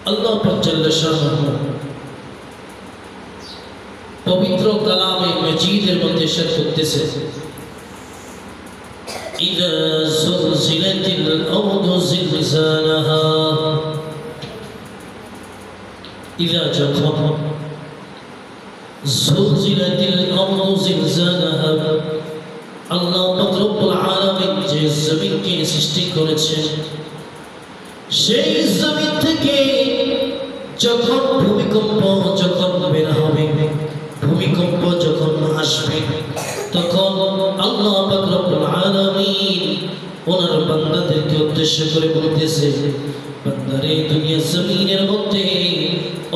আল্লাহ পাক জাল্লা শানুহু পবিত্র কালামে মাজিদের মধ্যে ইরশাদ করতেছে ইযা যুলজিলাতিল আরদু জিলজালাহা ইযা যখন যুলজিলাতিল আরদু জিলজালাহা আল্লাহ পাক রব্বুল আলামিন যে জমিনকে সৃষ্টি করেছেন সেই জমিন থেকে যখন ভূমিকম্প যখন বের হবে ভূমিকম্প যখন আসবে তখন আল্লাহ পাক রব্বুল আলামিন ওনার বান্দাদেরকে উদ্দেশ্য করে বলতেছে বান্দারে দুনিয়া জমিনের মধ্যে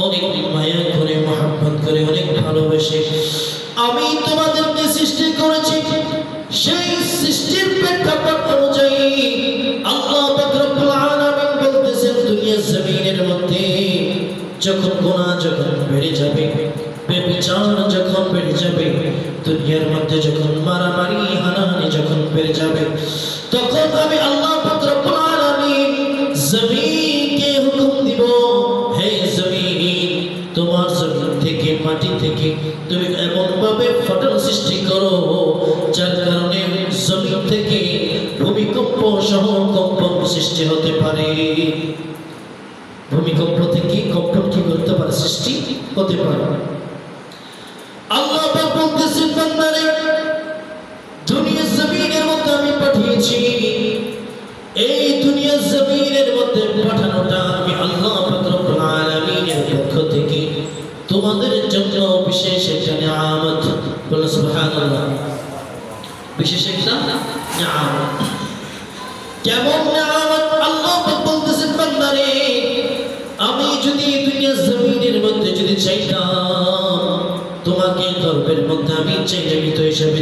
অনেক মায়া করে মহব্বত করে অনেক ভালোবেসে আমি তোমাদেরকে সৃষ্টি করেছি সেই সৃষ্টির প্রেক্ষাপট অনুযায়ী আল্লাহ পাক রব্বুল আলামিন বলতেছেন দুনিয়া জমিনের মধ্যে যখন গুনাহ যখন বেড়ে যাবে বেবিচার যখন বেড়ে যাবে দুনিয়ার মধ্যে যখন মারামারি হানাহানি যখন বেড়ে যাবে তখন আমি আল্লাহ পাক রব্বুল আলামিন জমিনকে হুকুম দিব হে জমিন তোমার জমিন থেকে মাটি থেকে তুমি এমন ভাবে ফাটল সৃষ্টি করো যার কারণে জমিন থেকে ভূমিকম্প সহ কম্পন সৃষ্টি হতে পারে ভূমিকম্প থেকে কম্পন কি করতে পারে সৃষ্টি হতে পারে আল্লাহ পাক বলতেছেন বান্দারে দুনিয়া জমিনের মধ্যে আমি পাঠিয়েছি এই দুনিয়া জমিনের মধ্যে পাঠানোটা আমি আল্লাহ পাক রব্বুল আলামিনের পক্ষ থেকে তোমাদের জন্য বিশেষ একটা নিয়ামত বলো সুবহানাল্লাহ বিশেষ একটা নিয়ামত কেমন নিয়ামত আল্লাহ পাক বলতেছেন বান্দারে আমি যদি দুনিয়া জমিনের মধ্যে যদি চাইতাম তোমাকে গর্বের মধ্যে আমি চাইলে মৃত হিসেবে